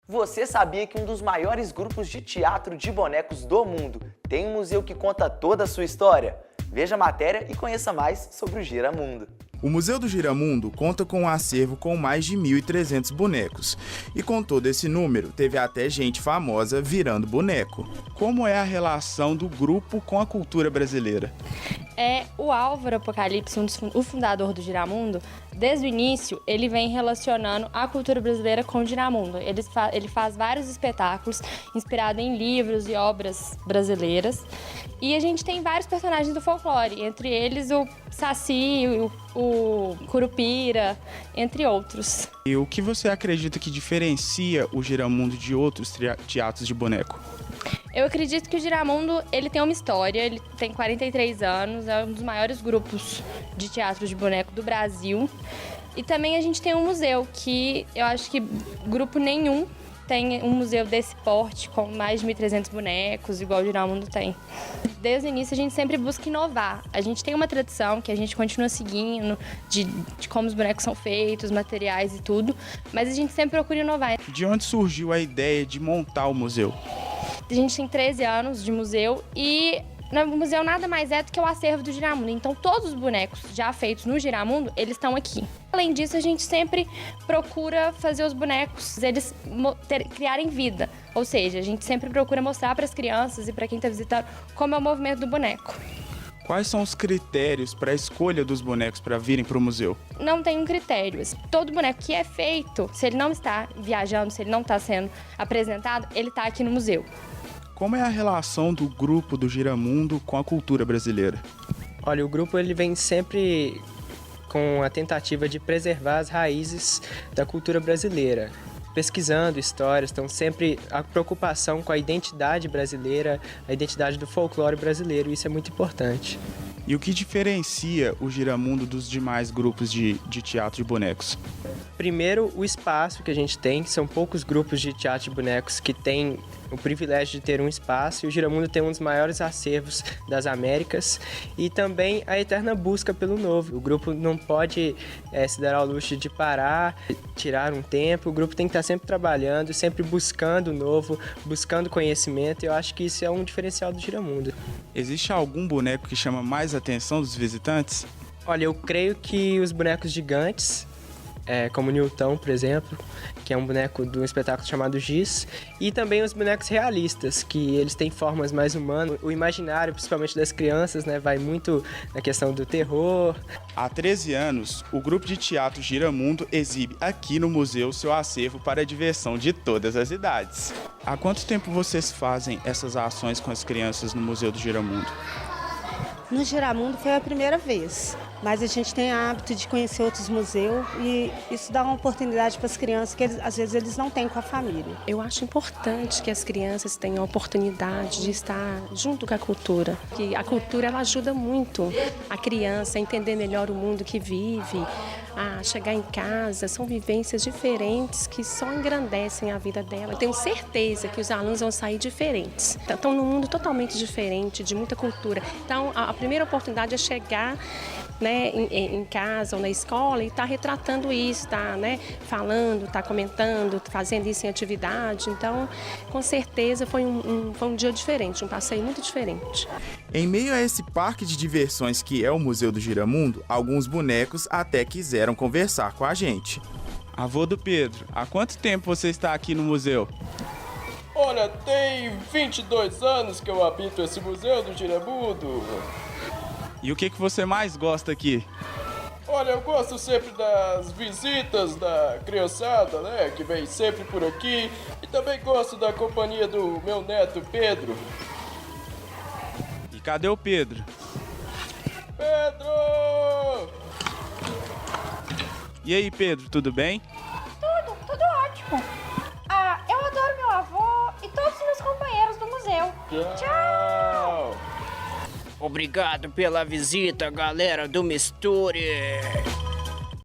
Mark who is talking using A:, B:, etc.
A: Você sabia que um dos maiores grupos de teatro de bonecos do mundo tem um museu que conta toda a sua história? Veja a matéria e conheça mais sobre o Giramundo.
B: O Museu do Giramundo conta com um acervo com mais de 1.300 bonecos. E com todo esse número, teve até gente famosa virando boneco. Como é a relação do grupo com a cultura brasileira?
C: O Álvaro Apocalipse, o fundador do Giramundo, desde o início, ele vem relacionando a cultura brasileira com o Giramundo. Ele faz vários espetáculos inspirados em livros e obras brasileiras. E a gente tem vários personagens do folclore, entre eles o Saci, o Curupira, entre outros.
B: E o que você acredita que diferencia o Giramundo de outros teatros de boneco?
C: Eu acredito que o Giramundo, ele tem uma história, ele tem 43 anos, é um dos maiores grupos de teatro de boneco do Brasil. E também a gente tem um museu, que eu acho que grupo nenhum tem um museu desse porte, com mais de 1.300 bonecos, igual o Giramundo tem. Desde o início, a gente sempre busca inovar. A gente tem uma tradição que a gente continua seguindo, de como os bonecos são feitos, materiais e tudo, mas a gente sempre procura inovar.
B: De onde surgiu a ideia de montar o museu?
C: A gente tem 13 anos de museu e o museu nada mais é do que o acervo do Giramundo. Então, todos os bonecos já feitos no Giramundo, eles estão aqui. Além disso, a gente sempre procura fazer os bonecos, eles criarem vida. Ou seja, a gente sempre procura mostrar para as crianças e para quem está visitando como é o movimento do boneco.
B: Quais são os critérios para a escolha dos bonecos para virem para o museu?
C: Não tem um critério. Todo boneco que é feito, se ele não está viajando, se ele não está sendo apresentado, ele está aqui no museu.
B: Como é a relação do grupo do Giramundo com a cultura brasileira?
D: Olha, o grupo ele vem sempre com a tentativa de preservar as raízes da cultura brasileira. Pesquisando histórias, estão sempre a preocupação com a identidade brasileira, a identidade do folclore brasileiro, isso é muito importante.
B: E o que diferencia o Giramundo dos demais grupos de teatro de bonecos?
D: Primeiro, o espaço que a gente tem, que são poucos grupos de teatro de bonecos que têm o privilégio de ter um espaço, e o Giramundo tem um dos maiores acervos das Américas, e também a eterna busca pelo novo. O grupo não pode se dar ao luxo de parar, tirar um tempo, o grupo tem que estar sempre trabalhando, sempre buscando o novo, buscando conhecimento, e eu acho que isso é um diferencial do Giramundo.
B: Existe algum boneco que chama mais a atenção dos visitantes?
D: Olha, eu creio que os bonecos gigantes, como o Newton, por exemplo, que é um boneco de um espetáculo chamado Giz, e também os bonecos realistas, que eles têm formas mais humanas. O imaginário, principalmente das crianças, vai muito na questão do terror.
B: Há 13 anos, o grupo de teatro Giramundo exibe aqui no museu seu acervo para a diversão de todas as idades. Há quanto tempo vocês fazem essas ações com as crianças no Museu do Giramundo?
E: No Giramundo foi a primeira vez, mas a gente tem hábito de conhecer outros museus e isso dá uma oportunidade para as crianças que às vezes eles não têm com a família.
F: Eu acho importante que as crianças tenham a oportunidade de estar junto com a cultura, que a cultura ela ajuda muito a criança a entender melhor o mundo que vive, a chegar em casa, são vivências diferentes que só engrandecem a vida dela. Eu tenho certeza que os alunos vão sair diferentes, estão num mundo totalmente diferente, de muita cultura. Então, a primeira oportunidade é chegar em casa ou na escola e estar retratando isso, estar falando, estar comentando, fazendo isso em atividade. Então, com certeza foi um dia diferente, um passeio muito diferente.
B: Em meio a esse parque de diversões que é o Museu do Giramundo, alguns bonecos até quiseram conversar com a gente. Avô do Pedro, há quanto tempo você está aqui no museu?
G: Olha, tem 22 anos que eu habito esse Museu do Giramundo.
B: E o que você mais gosta aqui?
G: Olha, eu gosto sempre das visitas da criançada, que vem sempre por aqui. E também gosto da companhia do meu neto, Pedro.
B: E cadê o Pedro?
G: Pedro!
B: E aí, Pedro, tudo bem?
H: Tudo ótimo. Eu adoro meu avô e todos os meus companheiros do museu. Tchau!
I: Obrigado pela visita, galera do Misture.